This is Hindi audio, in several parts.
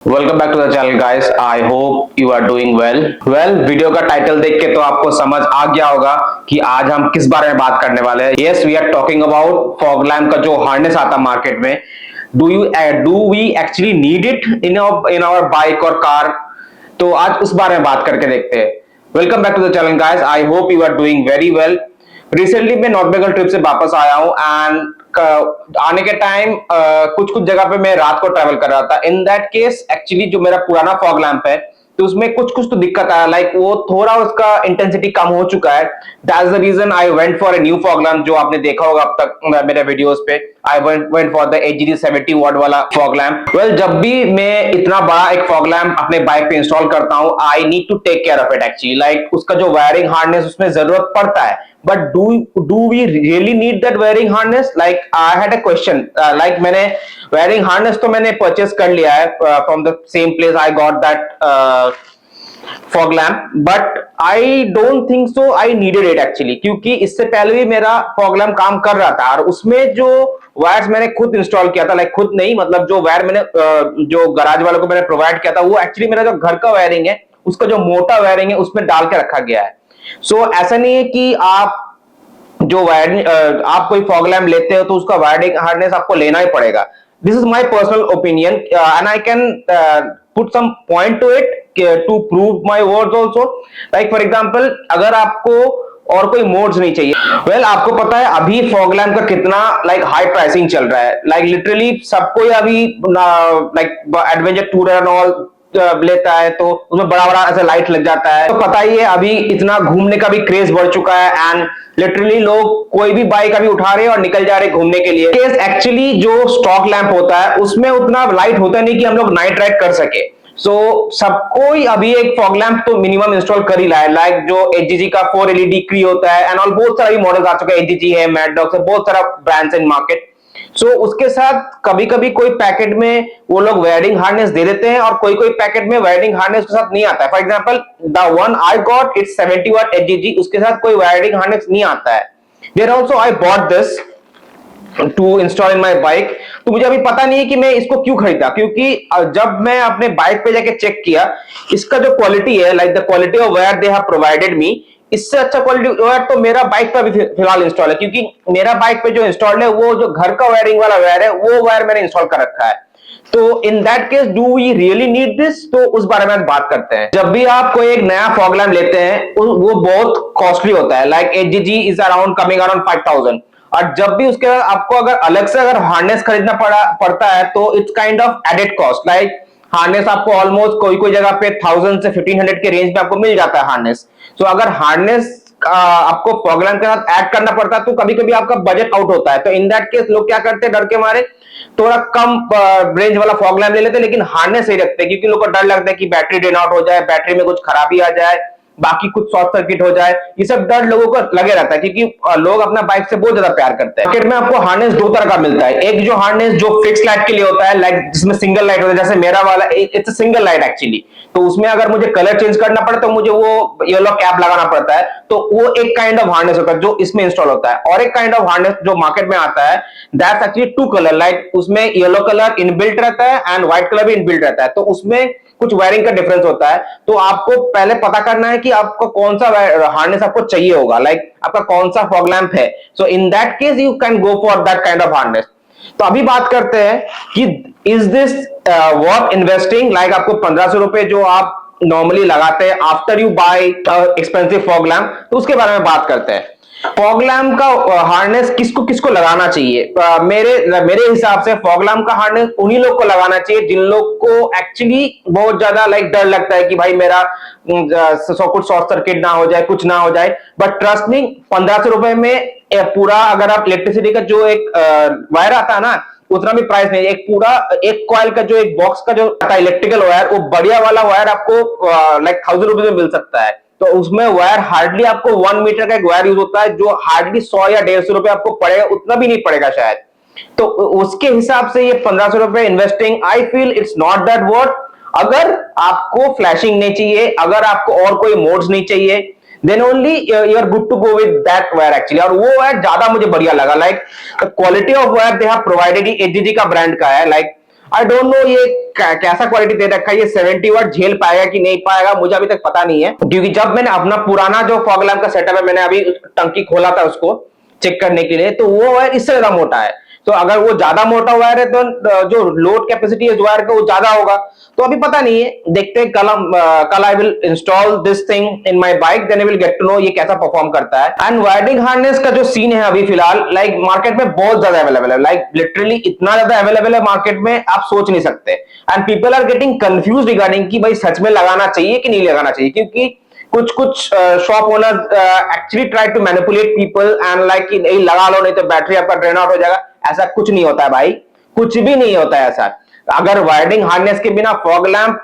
Welcome back to the channel guys. I hope you are doing well. Video का टाइटल देख के तो आपको समझ आ गया होगा कि आज हम किस बारे में बात करने वाले हैं। Yes, we are talking about fog lamp का जो हार्नेस आता है मार्केट में। Do we actually need it in our bike और कार? तो आज उस बारे में बात करके देखते हैं। Welcome back to the channel guys. I hope you are doing very well. Recently मैं नॉर्थ बंगाल ट्रिप से वापस आया हूँ एंड आने के टाइम कुछ कुछ जगह पे मैं रात को ट्रैवल कर रहा था। इन दैट केस एक्चुअली जो मेरा पुराना फॉग लैंप है तो उसमें कुछ कुछ तो दिक्कत आया, लाइक वो थोड़ा उसका इंटेंसिटी कम हो चुका है। That's the reason I went for a new fog lamp, जो आपने देखा होगा अब तक मेरे वीडियोस पे। I went for the AGG 70 watt वाला फॉग लैंप। वेल, जब भी मैं इतना बड़ा एक फॉग लैंप अपने बाइक पे इंस्टॉल करता हूँ, I need to take care of it actually. Like उसका जो वायरिंग हार्नेस उसमें जरूरत पड़ता है, but do we really need that wiring harness? Like I had a question, like मैंने wiring harness तो मैंने purchase कर लिया है from the same place I got that fog lamp, but I don't think so I needed it actually, क्योंकि इससे पहले भी मेरा fog lamp काम कर रहा था और उसमें जो वायर्स मैंने खुद इंस्टॉल किया था, लाइक खुद नहीं, मतलब जो वायर मैंने जो गराज वालों को मैंने प्रोवाइड किया था, वो एक्चुअली मेरा जो घर का वायरिंग है उसका जो मोटा वायरिंग है उसमें डाल के रखा गया है। ऐसा नहीं है कि आप जो वायरिंग आप कोई फॉग लैम्प लेते हो तो उसका वायरिंग हार्नेस आपको लेना ही पड़ेगा। This is my personal opinion and I can put some point to it to prove my words also. Like for example, अगर आपको और कोई मोड्स नहीं चाहिए, वेल आपको पता है अभी फॉग लैम्प का कितना लाइक हाई प्राइसिंग चल रहा है। लाइक लिटरली सबको अभी like adventure tour and all लेता है तो उसमें बड़ा बड़ा ऐसा लाइट लग जाता है। तो पता ही है अभी इतना घूमने का भी क्रेज बढ़ चुका है एंड लिटरली लोग कोई भी बाइक अभी उठा रहे हैं और निकल जा रहे हैं घूमने के लिए। केस एक्चुअली जो स्टॉक लैंप होता है उसमें उतना लाइट होता नहीं कि हम लोग नाइट राइड कर सके। सबको ही अभी एक फॉग लैंप तो मिनिमम इंस्टॉल कर ही रहा है। लाइक जो एचजीजी का 4 एलईडी क्री होता है एंड ऑल, बहुत सारे मॉडल्स आ चुके हैं। एचजीजी है, मैड डॉग है, बहुत सारा ब्रांड्स इन मार्केट। उसके साथ कभी कभी कोई पैकेट में वो लोग वायरिंग हार्नेस दे देते हैं और कोई कोई पैकेट में वायरिंग हार्नेस के साथ नहीं आता है। For example, the one I got it's 70 watt HGG, उसके साथ कोई वायरिंग हार्नेस नहीं आता है। There also I bought this to install in my bike. तो मुझे अभी पता नहीं है कि मैं इसको क्यों खरीदा, क्योंकि जब मैं अपने बाइक पे जाके चेक किया, इसका जो क्वालिटी है, like the quality of wire they have provided me, इससे अच्छा क्वालिटी वायर तो मेरा बाइक पे भी फिलहाल इंस्टॉल है। क्योंकि मेरा बाइक पे जो इंस्टॉल्ड है वो जो घर का वायरिंग वाला वायर है वो वायर मैंने इंस्टॉल कर रखा है। तो in that case do we really need this? तो उस बारे में बात करते हैं। जब भी आप कोई एक नया फॉग लैम्प लेते हैं वो बहुत कॉस्टली होता है। Like HGG is around coming around 5000, और जब भी उसके आपको अगर अलग से अगर हार्नेस खरीदना पड़ता है तो it's kind of added cost. Like harness आपको ऑलमोस्ट कोई कोई जगह पे 1000 से 1500 के रेंज में आपको मिल जाता है हार्नेस। अगर हार्नेस आपको फॉग लैम्प के साथ ऐड करना पड़ता है तो कभी कभी आपका बजट आउट होता है। तो इन दैट केस लोग क्या करते हैं, डर के मारे थोड़ा कम रेंज वाला फॉग लैम्प ले लेते हैं, लेकिन हार्नेस सही रखते हैं, क्योंकि लोगों को डर लगता है कि बैटरी ड्रेन आउट हो जाए, बैटरी में कुछ खराबी आ जाए, बाकी कुछ शॉर्ट सर्किट हो जाए। ये सब डर लोगों को लगे रहता है, क्योंकि लोग अपना बाइक से बहुत ज्यादा प्यार करते हैं। मार्केट में आपको हार्नेस दो तरह का मिलता है। एक जो हार्नेस जो फिक्स लाइट के लिए होता है, लाइक जिसमें सिंगल लाइट होता है, जैसे मेरा वाला इट्स सिंगल लाइट एक्चुअली। तो उसमें अगर मुझे कलर चेंज करना पड़े तो मुझे वो येलो कैप लगाना पड़ता है। तो वो एक काइंड ऑफ हार्नेस होता है जो इसमें इंस्टॉल होता है। और एक काइंड ऑफ हार्नेस जो मार्केट में आता है, that's actually two colour, like उसमें येलो कलर इनबिल्ट रहता है एंड व्हाइट कलर भी इनबिल्ट रहता है। तो उसमें कुछ वायरिंग का डिफरेंस होता है। तो आपको पहले पता करना है कि आपको कौन सा हार्नेस आपको चाहिए होगा, लाइक आपका कौन सा फॉग लैंप है। इन that case you can go for that kind of harness. तो अभी बात करते हैं कि is this worth investing. Like आपको 1500 रुपए जो आप नॉर्मली लगाते हैं after you bye expensive fog lamp, तो उसके बारे में बात करते हैं। फॉग लैम्प का हार्नेस किसको किसको लगाना चाहिए? मेरे हिसाब से फॉग लैम्प का हार्नेस उन्हीं लोग को लगाना चाहिए जिन लोग को एक्चुअली बहुत ज्यादा लाइक डर लगता है कि भाई मेरा कुछ शॉर्ट सर्किट ना हो जाए, कुछ ना हो जाए। बट ट्रस्ट मी, 1500 रुपए में पूरा अगर आप इलेक्ट्रिसिटी का जो एक वायर आता है ना, उतना भी प्राइस नहीं। एक पूरा एक कॉइल का जो एक बॉक्स का जो इलेक्ट्रिकल वायर, वो बढ़िया वाला वायर आपको लाइक 1000 रुपए में मिल सकता है। तो उसमें वायर हार्डली आपको 1 मीटर का एक वायर यूज होता है, जो हार्डली 100 या 150 रुपए आपको पड़ेगा, उतना भी नहीं पड़ेगा शायद। तो उसके हिसाब से ये 1500 रुपए investing, I feel it's not that worth. अगर आपको फ्लैशिंग नहीं चाहिए, अगर आपको और कोई मोड्स नहीं चाहिए, then only you are good to go with that wire actually. और वो वायर ज्यादा मुझे बढ़िया लगा। Like quality of wire they have provided, HGG का ब्रांड का है। लाइक आई डोंट नो ये कैसा क्वालिटी दे रखा है, ये 70 वाट झेल पाएगा कि नहीं पाएगा मुझे अभी तक पता नहीं है, क्योंकि जब मैंने अपना पुराना जो फॉग लैम्प का सेटअप है मैंने अभी टंकी खोला था उसको चेक करने के लिए, तो वो वायर इससे ज्यादा मोटा है। तो अगर वो ज्यादा मोटा वायर है तो जो लोड कैपेसिटी है वायर का वो ज्यादा होगा। तो अभी पता नहीं है, देखते हैं कल I will install this thing in my bike, then I will get to know ये कैसा परफॉर्म करता है। एंड वायरिंग हार्नेस का जो सीन है अभी फिलहाल लाइक मार्केट में बहुत ज्यादा अवेलेबल है, लाइक लिटरली इतना ज्यादा अवेलेबल है मार्केट में आप सोच नहीं सकते। And people are getting confuse regarding कि भाई सच में लगाना चाहिए कि नहीं लगाना चाहिए, क्योंकि कुछ shop owner actually try to manipulate people and like कि नहीं लगा लो नहीं तो बैटरी आपका ड्रेन आउट हो जाएगा। ऐसा कुछ नहीं होता है भाई, कुछ भी नहीं होता है ऐसा। अगर वायरिंग हार्नेस के बिना फॉग लैंप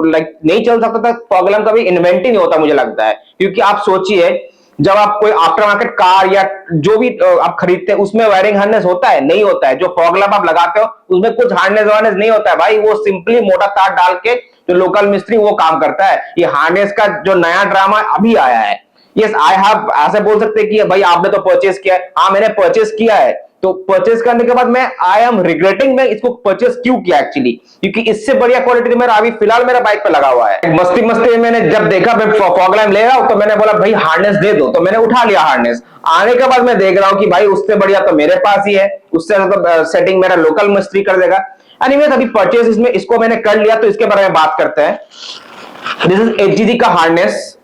लाइक नहीं चल सकता था, फॉग लैंप कभी इन्वेंट ही नहीं होता मुझे लगता है। क्योंकि आप सोचिए जब आप कोई आफ्टर मार्केट कार या जो भी आप खरीदते हैं उसमें वायरिंग हार्नेस होता है, नहीं होता है। जो फॉग लैंप आप लगाते हो उसमें कुछ हार्नेस वार्नेस नहीं होता है भाई, वो सिंपली मोटा तार डाल के जो लोकल मिस्त्री वो काम करता है। ये हार्नेस का जो नया ड्रामा अभी आया है, यस आई हैव ऐसे बोल सकते हैं कि भाई आपने तो परचेज किया है। हाँ मैंने परचेज किया है, तो परचेज करने के बाद मैं आई एम रिग्रेटिंग मैं इसको परचेज क्यों किया एक्चुअली, क्योंकि इससे बढ़िया क्वालिटी मेरा अभी फिलहाल मेरा बाइक पे लगा हुआ है। मस्ती मस्ती में मैंने जब देखा मैं फॉग लैम्प ले रहा हूं तो मैंने बोला भाई हार्नेस दे दो, तो मैंने उठा लिया हार्नेस। आने के बाद मैं देख रहा हूं कि भाई उससे बढ़िया तो मेरे पास ही है, उससे तो सेटिंग मेरा लोकल मिस्त्री कर देगा। एनीवेज अभी परचेज इसमें इसको मैंने कर लिया, तो इसके बारे में बात करते हैं। दिस इज एचजीजी का हार्नेस,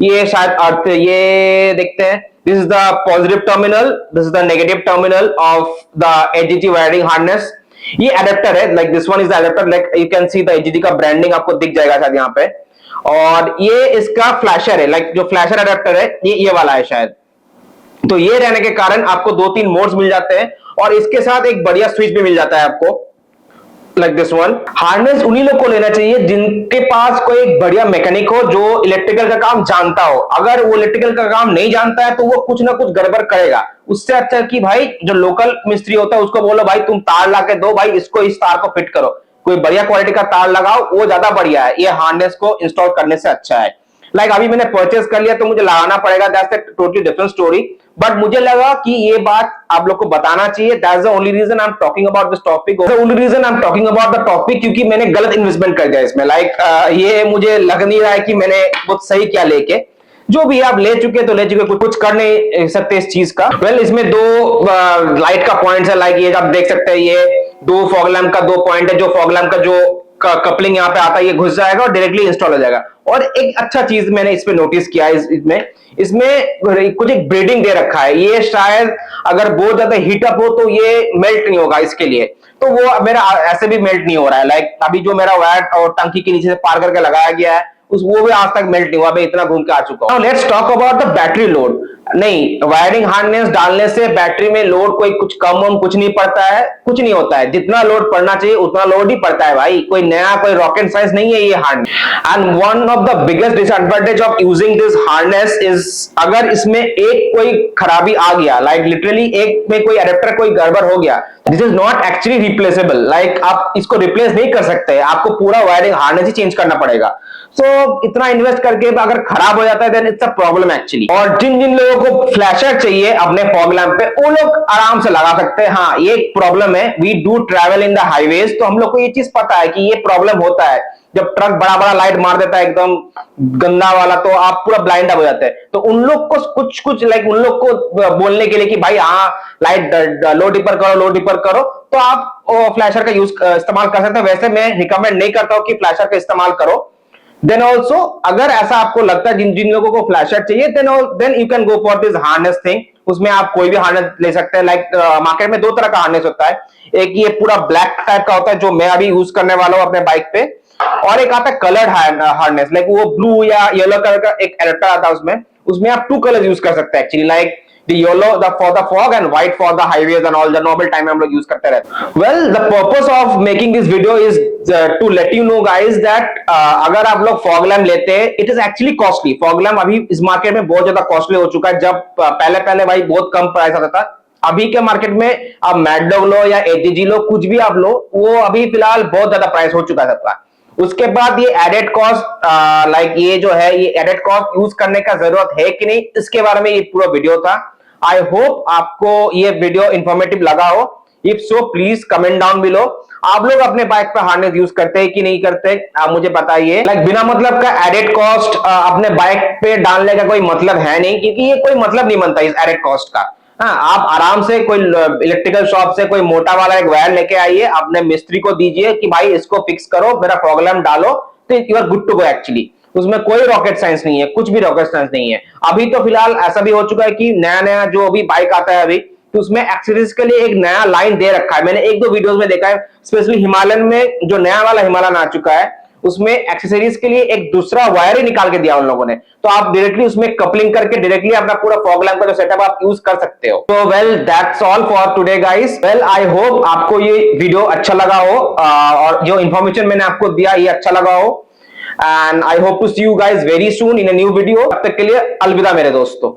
ये शायद अर्थ ये देखते हैं, this is the positive terminal, this is the negative terminal of the HGG wiring harness. ये एडेप्टर है, like this one is the adapter, like you can see the HGG का ब्रांडिंग आपको दिख जाएगा शायद यहाँ पे। और ये इसका फ्लैशर है, लाइक जो फ्लैशर एडेप्टर है ये वाला है शायद। तो ये रहने के कारण आपको 2-3 मोड्स मिल जाते हैं और इसके साथ एक बढ़िया स्विच भी मिल जाता है आपको, लाइक दिस वन। हार्नेस उन्हीं लोग को लेना चाहिए जिनके पास कोई एक बढ़िया मैकेनिक हो जो इलेक्ट्रिकल का काम जानता हो। अगर वो इलेक्ट्रिकल का काम नहीं जानता है तो वो कुछ ना कुछ गड़बड़ करेगा। उससे अच्छा कि भाई जो लोकल मिस्त्री होता है उसको बोलो भाई तुम तार ला के दो, भाई इसको इस तार को फिट करो, कोई बढ़िया क्वालिटी का तार लगाओ, वो ज्यादा बढ़िया है। ये हार्नेस को इंस्टॉल करने से अच्छा है। लाइक अभी मैंने परचेस कर लिया तो मुझे लगाना पड़ेगा, that's a totally different story. But मुझे लगा कि ये बात आप लोग को बताना चाहिए, that's the only reason I am talking about this topic. The only reason I am talking about the topic क्योंकि मैंने गलत इन्वेस्टमेंट कर दिया इसमें। लाइक ये मुझे लग नहीं रहा है कि मैंने बहुत सही क्या लेके, जो भी आप ले चुके तो ले चुके, कुछ कर नहीं सकते इस चीज का। वेल इसमें 2 लाइट का पॉइंट्स है, लाइक ये आप देख सकते हैं, ये 2 फॉग लैम्प का 2 पॉइंट है। जो फॉग लैम्प का जो कपलिंग यहाँ पे आता है ये घुस जाएगा और डायरेक्टली इंस्टॉल हो जाएगा। और एक अच्छा चीज मैंने इस पे नोटिस किया है, इसमें कुछ एक ब्रीडिंग दे रखा है। ये शायद अगर बहुत ज्यादा हीट अप हो तो ये मेल्ट नहीं होगा इसके लिए, तो वो मेरा ऐसे भी मेल्ट नहीं हो रहा है। लाइक अभी जो मेरा वायर और टंकी के नीचे से पार करके लगाया गया है वो भी आज तक मेल्ट नहीं हुआ, मैं इतना घूम के आ चुका हूं। Let's talk about the battery load. नहीं, वायरिंग हार्नेस डालने से बैटरी में लोड कोई कुछ कम कुछ नहीं पड़ता है, कुछ नहीं होता है। जितना लोड पड़ना चाहिए उतना लोड ही पड़ता है भाई, कोई नया कोई रॉकेट साइंस नहीं है ये harness. And one of the biggest disadvantage of using this harness is अगर इसमें एक कोई खराबी आ गया, लाइक लिटरली एक में कोई एडेप्टर कोई गड़बड़ हो गया, this is not actually replaceable. Like आप इसको रिप्लेस नहीं कर सकते, आपको पूरा वायरिंग हार्नेस ही चेंज करना पड़ेगा। सो इतना इन्वेस्ट करके अगर खराब हो जाता है then it's a problem actually. और जिन जिन लोगों को फ्लैशर चाहिए अपने फॉग लैम्प पे वो लोग आराम से लगा सकते हैं। हाँ ये प्रॉब्लम है, we do travel in the highways, तो हम लोग को ये चीज पता है कि ये प्रॉब्लम होता है। जब ट्रक बड़ा बड़ा लाइट मार देता है एकदम गंदा वाला तो आप पूरा ब्लाइंड हो जाते हैं। तो उन लोग को कुछ लाइक उन लोग को बोलने के लिए कि भाई हाँ लाइट लो डिपर करो, तो आप फ्लैशर का यूज इस्तेमाल कर सकते हैं। वैसे मैं रिकमेंड नहीं करता हूं कि फ्लैशर का इस्तेमाल करो। देन ऑल्सो अगर ऐसा आपको लगता है जिन जिन लोगों को फ्लैशर चाहिए then you can go for this harness thing. उसमें आप कोई भी हार्नेस ले सकते हैं। लाइक मार्केट में 2 तरह का हार्नेस होता है, एक ये पूरा ब्लैक टाइप का होता है जो मैं अभी यूज करने वाला हूं अपने बाइक पे, और एक आता है कलर्ड हार्नेस, लाइक वो ब्लू या येलो कलर का एक एडेप्टर आता है। उसमें आप 2 कलर यूज कर सकते हैं actually, like the yellow for the fog and white for the highways and all the normal time हम लोग यूज करते रहते हैं। Well, the purpose of making this video is to let you know guys that अगर आप लोग fog lamp लेते हैं it is actually costly। fog lamp अभी इस मार्केट में बहुत ज्यादा कॉस्टली हो चुका है। जब पहले भाई बहुत कम प्राइस आता था, अभी के मार्केट में आप मैकडॉग लो या एचजीजी लो, कुछ भी आप लो, वो अभी फिलहाल बहुत ज्यादा प्राइस हो चुका है सबका। उसके बाद ये एडेड कॉस्ट लाइक ये जो है ये एडेड कॉस्ट यूज करने का जरूरत है कि नहीं, इसके बारे में ये पूरा वीडियो था। आई होप आपको ये वीडियो इंफॉर्मेटिव लगा हो। If so please comment down below. आप लोग अपने बाइक पे हार्नेस यूज करते हैं कि नहीं करते, आप मुझे बताइए। लाइक बिना मतलब का एडेड कॉस्ट अपने बाइक पे डालने का कोई मतलब है नहीं, क्योंकि ये कोई मतलब नहीं बनता इस एडेड कॉस्ट का। हाँ, आप आराम से कोई इलेक्ट्रिकल शॉप से कोई मोटा वाला एक वायर लेके आइए, अपने मिस्त्री को दीजिए कि भाई इसको फिक्स करो, मेरा फॉग लैंप डालो, तो you are good to go actually. उसमें कोई रॉकेट साइंस नहीं है, कुछ भी रॉकेट साइंस नहीं है। अभी तो फिलहाल ऐसा भी हो चुका है कि नया नया जो अभी बाइक आता है अभी, तो उसमें एक्सेसरीज के लिए एक नया लाइन दे रखा है। मैंने एक दो वीडियोस में देखा है, स्पेशली हिमालयन में जो नया वाला हिमालयन आ चुका है, उसमें एक्सेसरीज के लिए एक दूसरा वायर ही निकाल के दिया उन लोगों ने, तो आप डायरेक्टली उसमें कपलिंग करके डायरेक्टली अपना पूरा फॉग लैंप का जो सेटअप आप यूज कर सकते हो। तो well that's all for today guys. Well I hope आपको ये वीडियो अच्छा लगा हो, और जो इंफॉर्मेशन मैंने आपको दिया ये अच्छा लगा हो, and I hope to see you guys very soon in a new video. तब तक के लिए अलविदा मेरे दोस्तों।